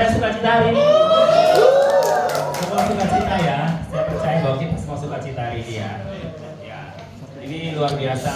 Sukacita hari ini. Semua sukacita ya. Saya percaya bahwa kita semua sukacita hari ini ya. Ya. Ini luar biasa.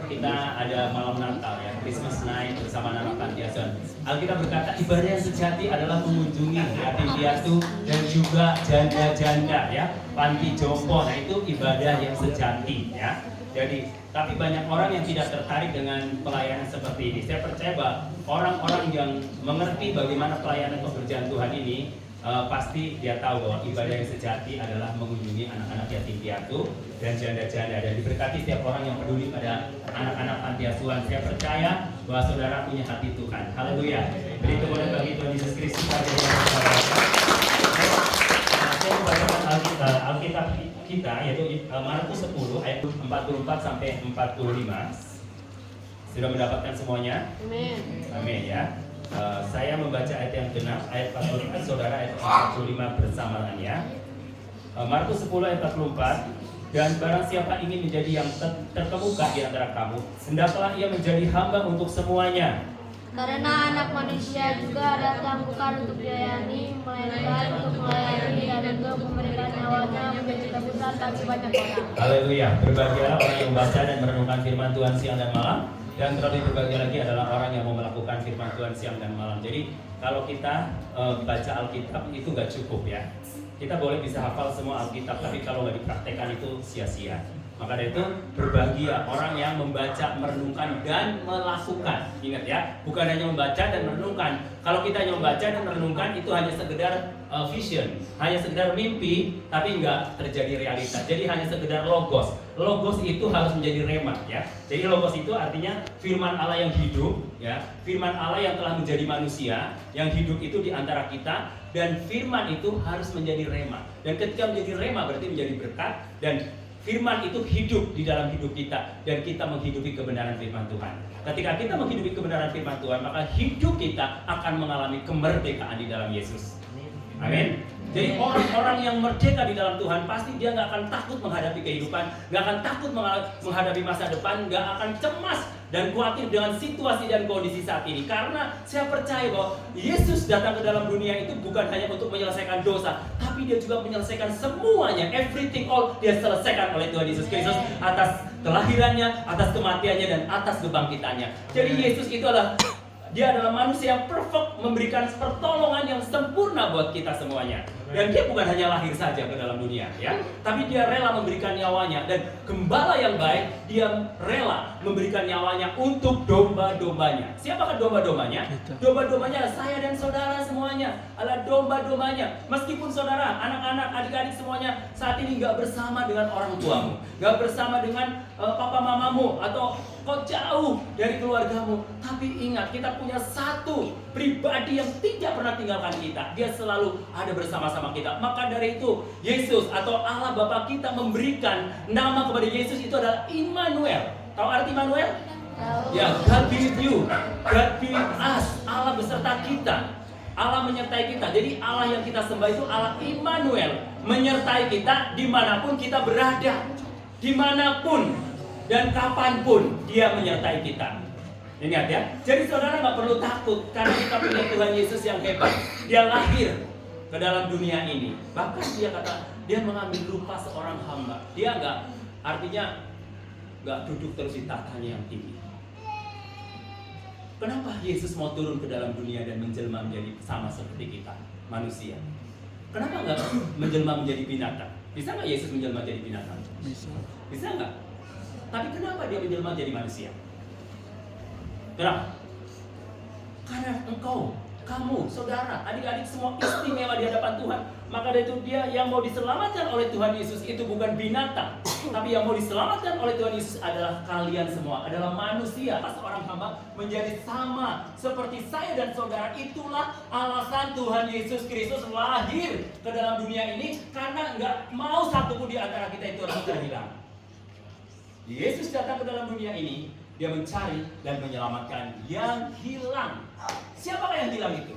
Kita ada malam Natal ya, Christmas night bersama anak panti asuhan. Alkitab berkata ibadah yang sejati adalah mengunjungi yatim piatu dan juga janda-janda ya, panti jompo. Nah itu ibadah yang sejati ya. Jadi, tapi banyak orang yang tidak tertarik dengan pelayanan seperti ini. Saya percaya bahwa orang-orang yang mengerti bagaimana pelayanan pekerjaan Tuhan ini pasti dia tahu bahwa ibadah yang sejati adalah mengunjungi anak-anak yatim piatu dan janda-janda, dan diberkati setiap orang yang peduli pada anak-anak panti asuhan. Saya percaya bahwa saudara punya hati Tuhan. Haleluya. Beri tepuk tangan bagi Tuhan Yesus Kristus. Saya membacakan Alkitab kita yaitu Markus 10 ayat 44 sampai 45. Sudah mendapatkan semuanya? Amin. Amin ya. Saya membaca ayat yang genap, ayat 44, saudara ayat 45 bersamaannya. Markus 10 ayat 44. Dan barang siapa ingin menjadi yang terkemuka di antara kamu, hendaklah ia menjadi hamba untuk semuanya. Karena anak manusia juga datang bukan untuk dilayani, melainkan untuk melayani dan untuk memberikan nyawanya menjadi tebusan bagi banyak orang. Haleluya. Berbahagialah orang yang membaca dan merenungkan firman Tuhan siang dan malam. Dan terlebih berbahagia lagi adalah orang yang mau melakukan firman Tuhan siang dan malam. Jadi kalau kita baca Alkitab itu gak cukup ya. Kita boleh bisa hafal semua Alkitab, tapi kalau nggak dipraktekkan itu sia-sia. Maka dari itu berbahagia orang yang membaca, merenungkan dan melakukan. Ingat ya, bukan hanya membaca dan merenungkan. Kalau kita hanya membaca dan merenungkan itu hanya sekedar vision, hanya sekedar mimpi, tapi nggak terjadi realitas. Jadi hanya sekedar logos. Logos itu harus menjadi rema ya. Jadi logos itu artinya firman Allah yang hidup ya, firman Allah yang telah menjadi manusia, yang hidup itu di antara kita, dan firman itu harus menjadi rema. Dan ketika menjadi rema berarti menjadi berkat, dan firman itu hidup di dalam hidup kita, dan kita menghidupi kebenaran firman Tuhan. Ketika kita menghidupi kebenaran firman Tuhan, maka hidup kita akan mengalami kemerdekaan di dalam Yesus. Amin. Jadi orang-orang yang merdeka di dalam Tuhan pasti dia nggak akan takut menghadapi kehidupan, nggak akan takut menghadapi masa depan, nggak akan cemas dan khawatir dengan situasi dan kondisi saat ini. Karena saya percaya bahwa Yesus datang ke dalam dunia itu bukan hanya untuk menyelesaikan dosa, tapi dia juga menyelesaikan semuanya, everything all dia selesaikan oleh Tuhan Yesus Kristus atas kelahirannya, atas kematiannya, dan atas kebangkitannya. Jadi Yesus itu dia adalah manusia yang perfect, memberikan pertolongan yang sempurna buat kita semuanya. Dan dia bukan hanya lahir saja ke dalam dunia ya, tapi dia rela memberikan nyawanya. Dan gembala yang baik, dia rela memberikan nyawanya untuk domba-dombanya. Siapakah domba-dombanya? Domba-dombanya adalah saya dan saudara semuanya, adalah domba-dombanya. Meskipun saudara, anak-anak, adik-adik semuanya saat ini gak bersama dengan orang tuamu, gak bersama dengan papa mamamu, atau kau jauh dari keluargamu, tapi ingat kita punya satu pribadi yang tidak pernah tinggalkan kita. Dia selalu ada bersama-sama kita. Maka dari itu Yesus atau Allah Bapa kita memberikan nama kepada Yesus itu adalah Immanuel. Tahu arti Immanuel? Ya, God be with you, God be with us. Allah beserta kita, Allah menyertai kita. Jadi Allah yang kita sembah itu Allah Immanuel, menyertai kita dimanapun kita berada, dimanapun dan kapanpun dia menyertai kita. Ingat ya, jadi saudara nggak perlu takut karena kita punya Tuhan Yesus yang hebat. Dia lahir ke dalam dunia ini. Bahkan dia kata, dia mengambil rupa seorang hamba. Dia nggak duduk terus di tahtanya yang tinggi. Kenapa Yesus mau turun ke dalam dunia dan menjelma menjadi sama seperti kita, manusia? Kenapa nggak menjelma menjadi binatang? Bisa nggak Yesus menjelma menjadi binatang? Bisa nggak? Tapi kenapa dia menjelma jadi manusia? Kenapa? Karena engkau, kamu, saudara, adik-adik semua istimewa di hadapan Tuhan. Maka dari itu dia yang mau diselamatkan oleh Tuhan Yesus itu bukan binatang, tapi yang mau diselamatkan oleh Tuhan Yesus adalah kalian semua, adalah manusia. Seorang hamba menjadi sama seperti saya dan saudara. Itulah alasan Tuhan Yesus Kristus lahir ke dalam dunia ini, karena nggak mau satupun di antara kita itu harus terhilang. Yesus datang ke dalam dunia ini, dia mencari dan menyelamatkan yang hilang. Siapakah yang hilang itu?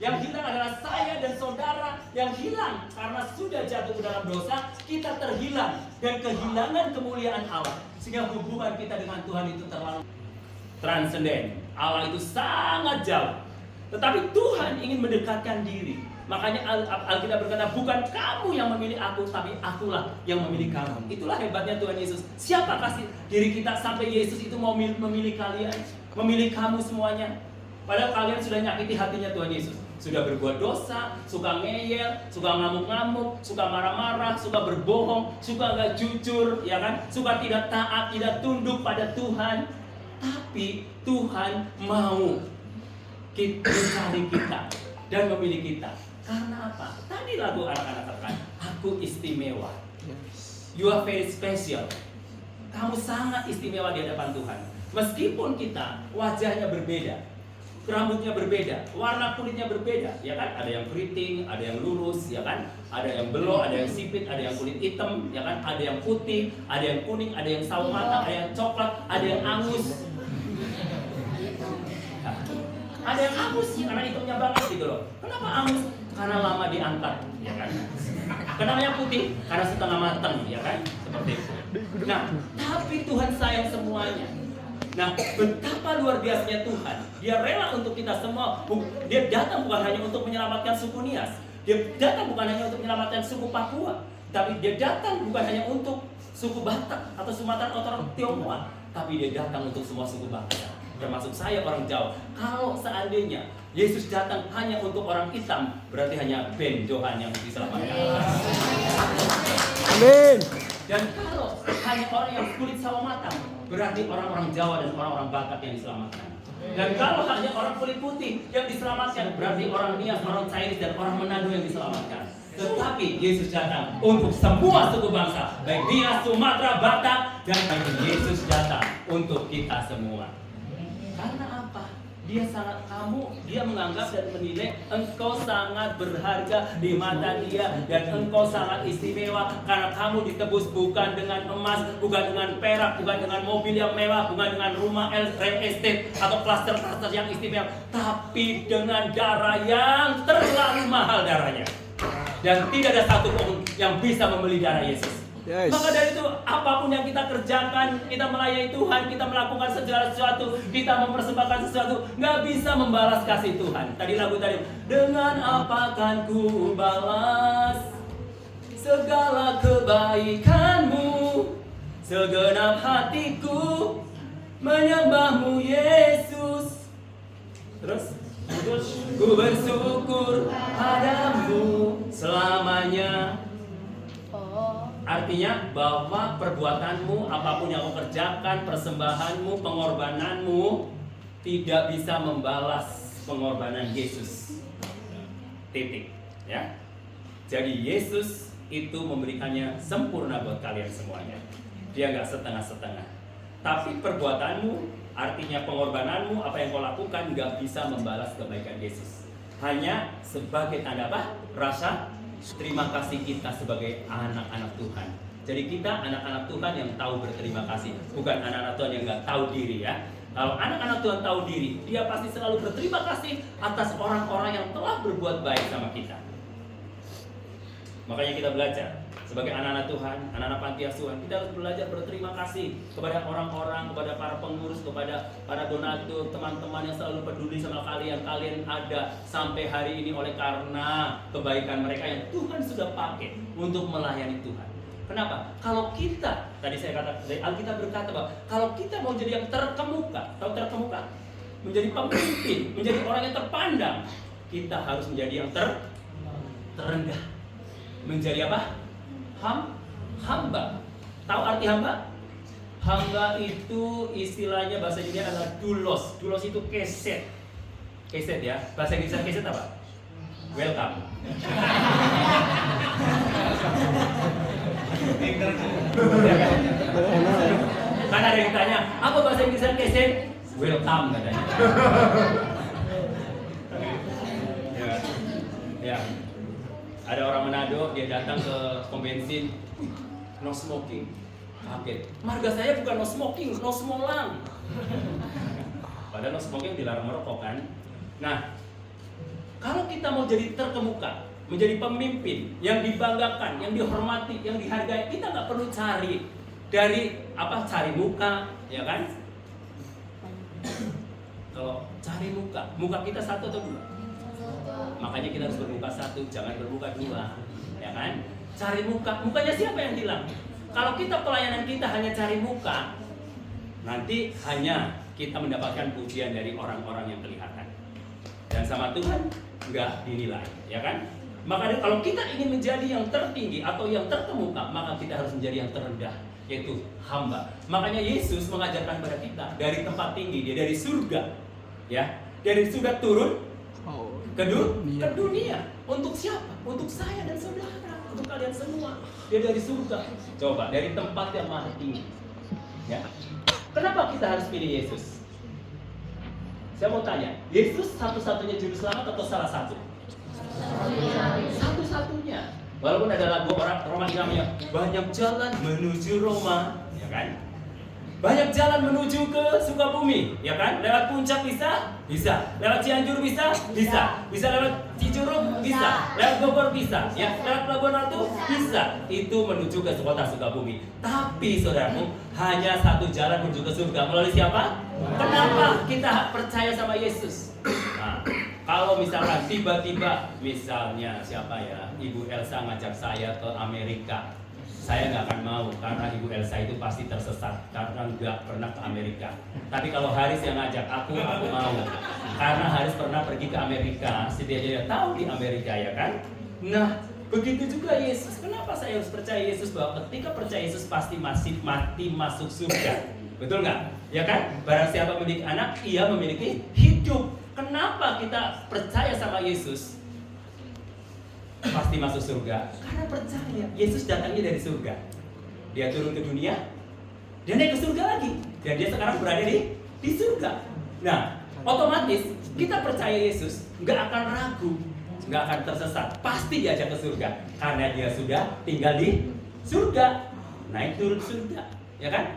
Yang hilang adalah saya dan saudara yang hilang. Karena sudah jatuh ke dalam dosa, kita terhilang dan kehilangan kemuliaan Allah. Sehingga hubungan kita dengan Tuhan itu terlalu transenden. Allah itu sangat jauh. Tetapi Tuhan ingin mendekatkan diri. Makanya Alkitab berkata, bukan kamu yang memilih aku, tapi akulah yang memilih kamu. Itulah hebatnya Tuhan Yesus. Siapa kasih diri kita sampai Yesus itu mau memilih kalian, memilih kamu semuanya. Padahal kalian sudah nyakiti hatinya Tuhan Yesus. Sudah berbuat dosa, suka ngeyel, suka ngamuk-ngamuk, suka marah-marah, suka berbohong, suka gak jujur, ya kan? Suka tidak taat, tidak tunduk pada Tuhan. Tapi Tuhan mau mencari kita dan memilih kita. Karena apa? Tadi lagu anak-anak katakan, aku istimewa. You are very special. Kamu sangat istimewa di hadapan Tuhan. Meskipun kita wajahnya berbeda, rambutnya berbeda, warna kulitnya berbeda, ya kan? Ada yang keriting, ada yang lurus, ya kan? Ada yang belok, ada yang sipit, ada yang kulit hitam, ya kan? Ada yang putih, ada yang kuning, ada yang sawo matang, ada yang coklat, ada yang angus. Ada yang angus karena hitamnya banget gitu loh. Kenapa angus? Karena lama diangkat, ya kan? Kenapa yang putih? Karena setengah matang, ya kan? Seperti itu. Nah, tapi Tuhan sayang semuanya. Nah, betapa luar biasanya Tuhan. Dia rela untuk kita semua. Dia datang bukan hanya untuk menyelamatkan suku Nias. Dia datang bukan hanya untuk menyelamatkan suku Papua. Tapi dia datang bukan hanya untuk suku Batak atau Sumatera atau orang Tionghoa. Tapi dia datang untuk semua suku bangsa. Termasuk saya orang Jawa. Kalau seandainya Yesus datang hanya untuk orang hitam, berarti hanya Ben Johan yang diselamatkan. Amin. Dan kalau hanya orang yang kulit sawo matang, berarti orang-orang Jawa dan orang-orang Batak yang diselamatkan. Dan kalau hanya orang kulit putih yang diselamatkan, berarti orang Nias, orang Chinese, dan orang Manado yang diselamatkan. Tetapi Yesus datang untuk semua suku bangsa, baik Nias, Sumatera, Batak, dan Yesus datang untuk kita semua. Karena apa? Dia menganggap dan menilai engkau sangat berharga di mata dia, dan engkau sangat istimewa karena kamu ditebus bukan dengan emas, bukan dengan perak, bukan dengan mobil yang mewah, bukan dengan rumah real estate atau klaster-klaster yang istimewa, tapi dengan darah yang terlalu mahal darahnya. Dan tidak ada satupun yang bisa membeli darah Yesus. Yes. Maka dari itu, apapun yang kita kerjakan, kita melayani Tuhan, kita melakukan segala sesuatu, kita mempersembahkan sesuatu, nggak bisa membalas kasih Tuhan. Tadi lagu tadi, dengan apa kan ku balas segala kebaikanmu, segenap hatiku menyembahmu Yesus. Terus ku bersyukur padamu selamanya. Artinya bahwa perbuatanmu, apapun yang kau kerjakan, persembahanmu, pengorbananmu tidak bisa membalas pengorbanan Yesus. Titik, ya. Jadi Yesus itu memberikannya sempurna buat kalian semuanya. Dia nggak setengah-setengah. Tapi perbuatanmu, artinya pengorbananmu, apa yang kau lakukan nggak bisa membalas kebaikan Yesus. Hanya sebagai tanda apa? Rasa terima kasih kita sebagai anak-anak Tuhan. Jadi kita anak-anak Tuhan yang tahu berterima kasih, bukan anak-anak Tuhan yang nggak tahu diri, ya. Kalau anak-anak Tuhan tahu diri, dia pasti selalu berterima kasih atas orang-orang yang telah berbuat baik sama kita. Makanya kita belajar sebagai anak-anak Tuhan, anak-anak panti asuhan, kita harus belajar berterima kasih kepada orang-orang, kepada para pengurus, kepada para donatur, teman-teman yang selalu peduli sama kalian. Kalian ada sampai hari ini oleh karena kebaikan mereka yang Tuhan sudah pakai untuk melayani Tuhan. Kenapa? Kalau kita, tadi saya kata, Alkitab berkata bahwa kalau kita mau jadi yang terkemuka, tahu terkemuka? Menjadi pemimpin, menjadi orang yang terpandang, kita harus menjadi yang terendah. Menjadi apa? Hamba. Tahu arti hamba? Hamba itu istilahnya bahasa Indonesia adalah doulos. Doulos itu keset. Keset, ya. Bahasa Inggrisnya keset apa? Welcome. Kan ada yang tanya, apa bahasa Inggrisnya keset? Welcome katanya. Ya. Ada orang Manado, dia datang ke pom bensin, no smoking. Kaget. Marga saya bukan no smoking, no smolang. Padahal no smoking dilarang merokok kan. Nah, kalau kita mau jadi terkemuka, menjadi pemimpin yang dibanggakan, yang dihormati, yang dihargai, kita nggak perlu cari dari apa, cari muka, ya kan? Kalau cari muka kita satu atau dua? Makanya kita harus bermuka satu, jangan bermuka dua, ya kan? Cari mukanya siapa yang hilang? Kalau kita pelayanan kita hanya cari muka, nanti hanya kita mendapatkan pujian dari orang-orang yang kelihatan, dan sama Tuhan nggak dinilai, ya kan? Maka kalau kita ingin menjadi yang tertinggi atau yang terkemuka, maka kita harus menjadi yang terendah, yaitu hamba. Makanya Yesus mengajarkan kepada kita dari tempat tinggi, dia dari surga, ya, dari surga turun ke dunia. Untuk siapa? Untuk saya dan saudara, untuk kalian semua. Dia dari surga. Coba dari tempat yang maha tinggi. Ya. Kenapa kita harus pilih Yesus? Saya mau tanya, Yesus satu-satunya juru selamat atau salah satu? Satu-satunya. Walaupun ada lagu orang Roma yang namanya banyak jalan menuju Roma, ya kan? Banyak jalan menuju ke Sukabumi, ya kan? Lewat Puncak bisa? Bisa. Lewat Cianjur bisa? Bisa. Bisa lewat Cicurug? Bisa. Lewat Bogor bisa. Ya, lewat Pelabuhan Ratu? Bisa. Itu menuju ke kota Sukabumi. Tapi saudaraku, hanya satu jalan menuju ke surga. Melalui siapa? Kenapa kita percaya sama Yesus? Nah, kalau misalkan tiba-tiba, misalnya siapa ya, Ibu Elsa ngajak saya ke Amerika, saya nggak akan mau, karena Ibu Elsa itu pasti tersesat karena nggak pernah ke Amerika. Tapi kalau Haris yang ngajak aku mau, karena Haris pernah pergi ke Amerika, dia tahu di Amerika, ya kan? Nah, begitu juga Yesus. Kenapa saya harus percaya Yesus? Bahwa ketika percaya Yesus pasti mati masuk surga, betul nggak? Ya kan? Barang siapa memiliki anak, ia memiliki hidup. Kenapa kita percaya sama Yesus? Pasti masuk surga karena percaya Yesus datangnya dari surga. Dia turun ke dunia, dia naik ke surga lagi, dan dia sekarang berada di surga. Nah, otomatis kita percaya Yesus nggak akan ragu, nggak akan tersesat, pasti diajak ke surga karena dia sudah tinggal di surga, naik turun surga, ya kan?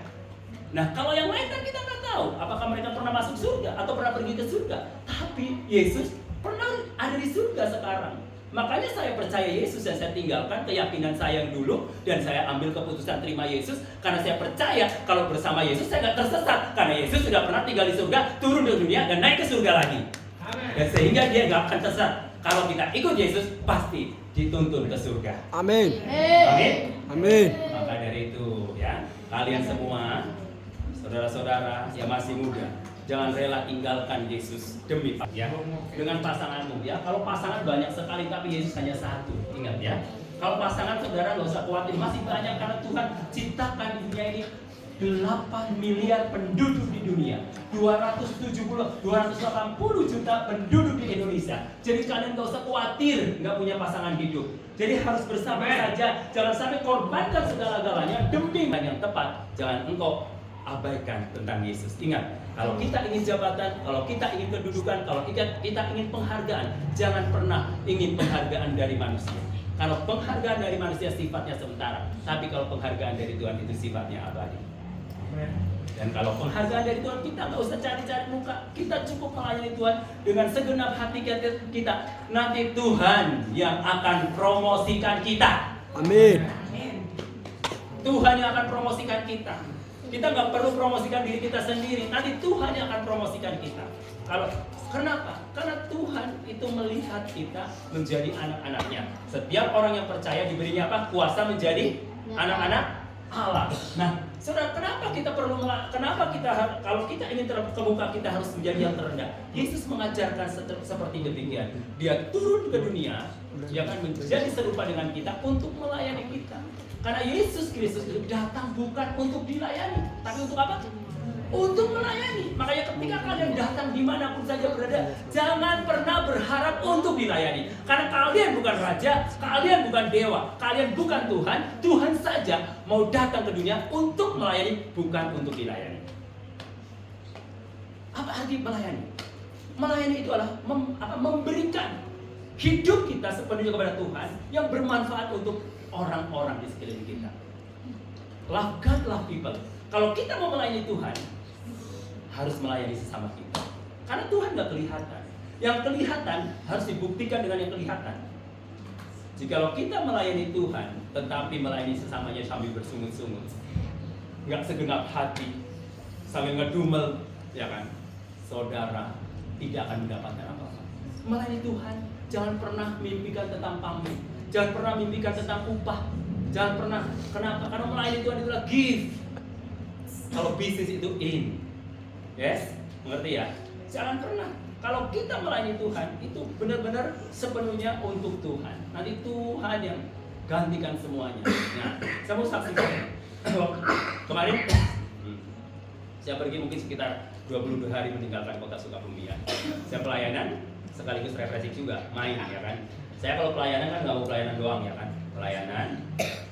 Nah, kalau yang lain kan kita nggak tahu apakah mereka pernah masuk surga atau pernah pergi ke surga. Tapi Yesus pernah ada di surga sekarang. Makanya saya percaya Yesus dan saya tinggalkan keyakinan saya yang dulu dan saya ambil keputusan terima Yesus karena saya percaya kalau bersama Yesus saya nggak tersesat karena Yesus sudah pernah tinggal di surga, turun ke dunia dan naik ke surga lagi. Dan sehingga dia nggak akan tersesat. Kalau kita ikut Yesus pasti dituntun ke surga. Amin. Amin. Amin. Maka dari itu ya, kalian semua saudara-saudara yang masih muda, jangan rela tinggalkan Yesus demi ya dengan pasanganmu ya. Kalau pasangan banyak sekali tapi Yesus hanya satu. Ingat ya. Kalau pasangan saudara nggak usah khawatir, masih banyak karena Tuhan ciptakan di dunia ini 8 miliar penduduk di dunia, 280 juta penduduk di Indonesia. Jadi kalian nggak usah khawatir nggak punya pasangan hidup. Jadi harus bersabar saja, jangan sampai korbankan segala-galanya demi yang tepat. Jangan engkau abaikan tentang Yesus. Ingat, kalau kita ingin jabatan, kalau kita ingin kedudukan, kalau kita ingin penghargaan, jangan pernah ingin penghargaan dari manusia. Kalau penghargaan dari manusia sifatnya sementara, tapi kalau penghargaan dari Tuhan itu sifatnya abadi. Dan kalau penghargaan dari Tuhan, kita nggak usah cari-cari muka, kita cukup melayani Tuhan dengan segenap hati kita. Nanti Tuhan yang akan promosikan kita. Amin. Tuhan yang akan promosikan kita. Kita nggak perlu promosikan diri kita sendiri. Nanti Tuhan yang akan promosikan kita. Kenapa? Karena Tuhan itu melihat kita menjadi anak-anaknya. Setiap orang yang percaya diberinya apa? Kuasa menjadi anak-anak Allah. Nah, saudara, kenapa kalau kita ingin terkemuka, kita harus menjadi yang terendah? Yesus mengajarkan seperti demikian. Dia turun ke dunia, dia akan menjadi serupa dengan kita untuk melayani kita. Karena Yesus Kristus itu datang bukan untuk dilayani, tapi untuk apa? Untuk melayani. Makanya ketika kalian datang dimanapun saja berada, jangan pernah berharap untuk dilayani. Karena kalian bukan raja, kalian bukan dewa, kalian bukan Tuhan. Tuhan saja mau datang ke dunia untuk melayani, bukan untuk dilayani. Apa arti melayani? Melayani itu adalah memberikan hidup kita sepenuhnya kepada Tuhan yang bermanfaat untuk orang-orang di sekeliling kita. Love God, love people. Kalau kita mau melayani Tuhan, harus melayani sesama kita. Karena Tuhan nggak kelihatan. Yang kelihatan harus dibuktikan dengan yang kelihatan. Jikalau kita melayani Tuhan, tetapi melayani sesamanya sambil bersungut-sungut, nggak segenap hati, sambil ngedumel, ya kan? saudara tidak akan mendapatkan apa-apa. Melayani Tuhan, jangan pernah mimpikan tentang pamrih, jangan pernah mimpikan tentang upah, jangan pernah. Kenapa? Karena melayani Tuhan itulah give. Kalau bisnis itu in, yes, mengerti ya? Jangan pernah. Kalau kita melayani Tuhan itu benar-benar sepenuhnya untuk Tuhan. Nanti Tuhan yang gantikan semuanya. Nah, saya mau saksikan. Kemarin saya pergi mungkin sekitar 22 hari meninggalkan kota Sukabumi ya. Saya pelayanan sekaligus refreshing juga, main ya kan. Saya kalau pelayanan kan nggak mau pelayanan doang ya kan. Pelayanan,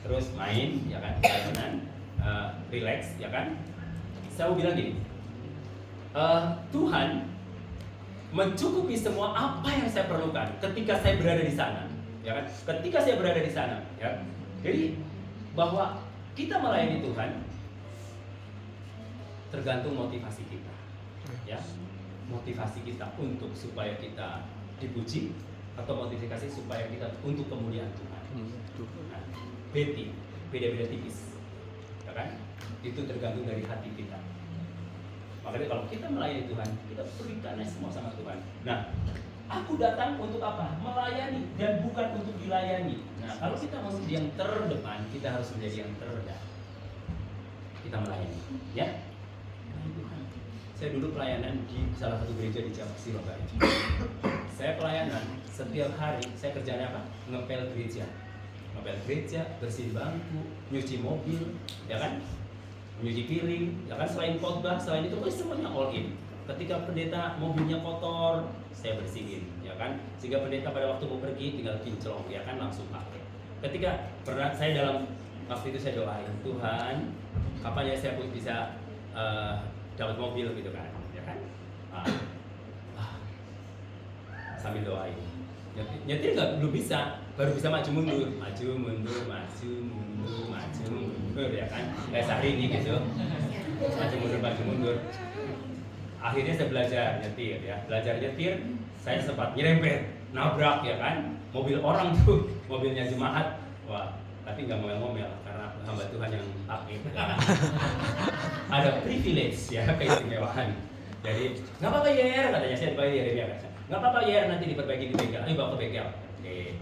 terus main ya kan. Pelayanan, relax ya kan. Saya mau bilang gini, Tuhan mencukupi semua apa yang saya perlukan ketika saya berada di sana, ya kan? Ketika saya berada di sana, ya. Jadi bahwa kita melayani Tuhan tergantung motivasi kita, ya. Motivasi kita untuk supaya kita dipuji atau motivasi supaya kita untuk kemuliaan Tuhan. Nah, beda-beda tipis, ya kan? Itu tergantung dari hati kita. Makanya kalau kita melayani Tuhan, kita berikannya semua sama Tuhan. Nah, aku datang untuk apa? Melayani dan bukan untuk dilayani. Nah, kalau kita mau menjadi yang terdepan, kita harus menjadi yang terendah. Kita melayani, ya. Tuhan. Saya dulu pelayanan di salah satu gereja di Surabaya. Saya pelayanan setiap hari. Saya kerjanya apa? Ngepel gereja, bersihin bangku, nyuci mobil, ya kan? Menyuci piring, ya kan, selain khotbah, selain itu semuanya all in. Ketika pendeta mobilnya kotor, saya bersihin, ya kan. Sehingga pendeta pada waktu mau pergi tinggal kinclong, ya kan, langsung pakai. Ketika saya dalam waktu itu saya doain, Tuhan, kapan ya saya bisa dapat mobil gitu kan, ya kan. Sambil doain. Nyetir belum bisa, baru bisa maju mundur, ya kan, kayak sehari ini gitu, maju mundur. Akhirnya saya belajar nyetir, ya, saya sempat nyerempet, nabrak, ya kan, mobil orang tuh, mobilnya jemaat, wah, tapi nggak ngomel-ngomel karena hamba Tuhan yang aktif, ada privilege, ya, keistimewaan. Jadi nggak apa-apa ya, katanya saya dibayar ya, nggak apa-apa ya, nanti diperbaiki di bengkel, ayo bawa ke bengkel. Oke,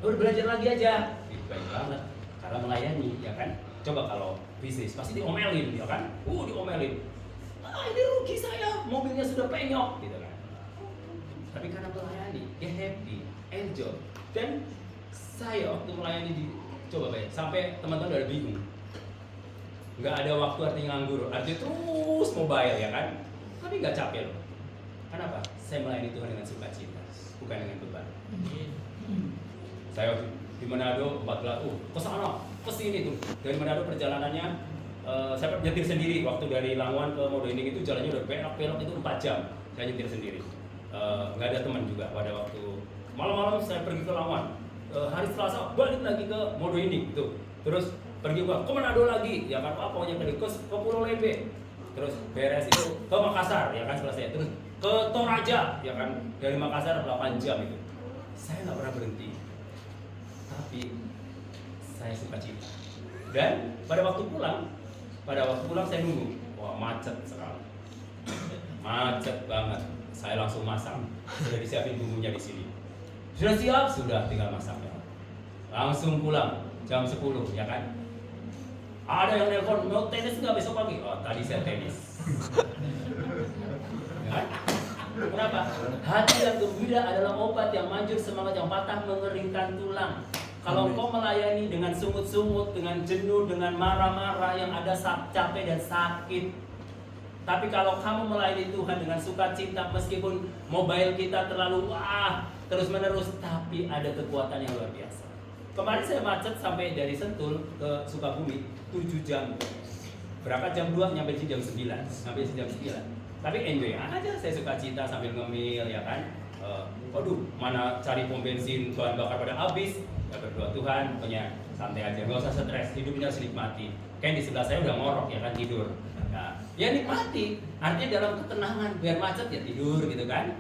udah belajar lagi aja, itu baik banget, karena melayani, ya kan. Coba kalau bisnis pasti diomelin, ya kan, diomelin. Ini rugi saya, mobilnya sudah penyok, gitu kan. Tapi karena melayani, dia happy, enjoy. Dan saya waktu melayani coba bayar, sampai teman-teman udah bingung. Nggak ada waktu artinya nganggur, artinya terus mobile, ya kan. Tapi nggak capek loh. Kenapa? Saya melayani Tuhan dengan sukacita, bukan dengan beban. Saya di Manado 14, kesana, kesini tuh. Dari Manado perjalanannya, saya nyetir sendiri. Waktu dari Lamongan ke Modo-Inding itu jalannya udah belok-belok itu 4 jam. Saya nyetir sendiri. Nggak ada teman juga pada waktu malam-malam saya pergi ke Lamongan. Hari Selasa balik lagi ke Modo-Inding gitu. Terus pergi ke Manado lagi, ya kan, pokoknya pergi ke Pulau Lembeh. Terus beres itu ke Makassar, ya kan, selesai. Terus ke Toraja, ya kan, dari Makassar 8 jam itu. Saya nggak pernah berhenti, tapi saya suka cita. Dan pada waktu pulang saya nunggu, wah macet sekali, macet banget. Saya langsung masak, sudah disiapin bumbunya di sini. Sudah siap, sudah tinggal masaknya. Langsung pulang jam 10, ya kan. Ada yang nelpon, mau tenis nggak besok pagi? Oh, tadi saya tenis. Ya kan? Kenapa? Hati yang gembira adalah obat yang manjur, semangat yang patah mengeringkan tulang. Kalau engkau melayani dengan sungut-sungut, dengan jenuh, dengan marah-marah yang ada capek dan sakit. Tapi kalau kamu melayani Tuhan dengan sukacita, meskipun mobile kita terlalu terus-menerus, tapi ada kekuatan yang luar biasa. Kemarin saya macet sampai dari Sentul ke Sukabumi 7 jam. Berangkat jam 2, nyampe jam 9. Sampai jam 9. Tapi enjoy aja, saya suka cita sambil ngemil, ya kan. Mana cari pom bensin, bahan bakar pada habis. Ya berdoa, Tuhan, pokoknya santai aja, nggak usah stres, hidupnya harus nikmati. Kayak di sebelah saya udah ngorok, ya kan, tidur. Nah, ya nikmati, artinya dalam ketenangan, biar macet ya tidur gitu kan.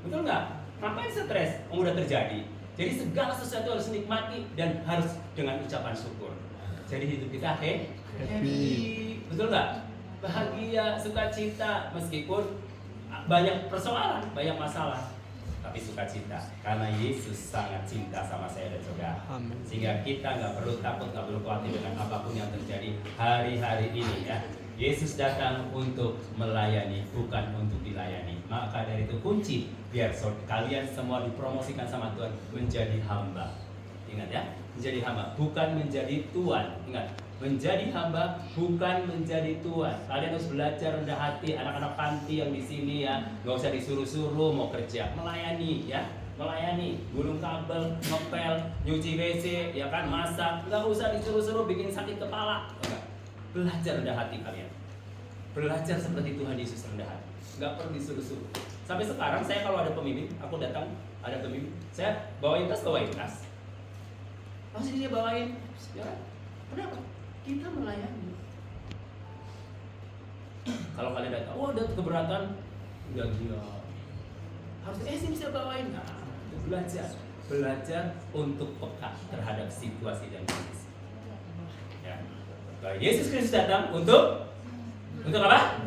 Betul nggak? Ngapain stres? Udah terjadi. Jadi segala sesuatu harus nikmati dan harus dengan ucapan syukur. Jadi hidup kita happy. Betul nggak? Bahagia, sukacita, meskipun banyak persoalan, banyak masalah, tapi sukacita karena Yesus sangat cinta sama saya dan saudara. Sehingga kita nggak perlu takut, nggak perlu khawatir dengan apapun yang terjadi hari-hari ini ya. Yesus datang untuk melayani, bukan untuk dilayani. Maka dari itu kunci biar kalian semua dipromosikan sama Tuhan menjadi hamba. Ingat ya, menjadi hamba, bukan menjadi tuan. Ingat, menjadi hamba bukan menjadi tuan. Kalian harus belajar rendah hati, anak-anak panti yang di sini ya, nggak usah disuruh-suruh mau kerja, melayani ya, melayani, gulung kabel, ngepel, nyuci WC, ya kan, masak, nggak usah disuruh-suruh bikin sakit kepala. Enggak. Belajar rendah hati kalian, belajar seperti Tuhan Yesus rendah hati, nggak perlu disuruh-suruh. Sampai sekarang saya kalau ada pemimpin, aku datang ada pemimpin, saya bawain tas, pasti dia bawain, ya kan? Kenapa? Kita melayani. Kalau kalian datang, oh ada keberatan, udah gila. Harus sini saya bawain. Nah, itu belajar untuk peka terhadap situasi dan kondisi. Ya. Baik, Yesus Kristus datang untuk apa?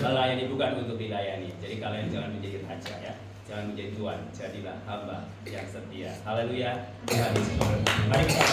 Melayani, bukan untuk dilayani. Jadi kalian jangan menjadi raja ya, jangan menjadi tuan, jadilah hamba yang setia. Haleluya. Mari kita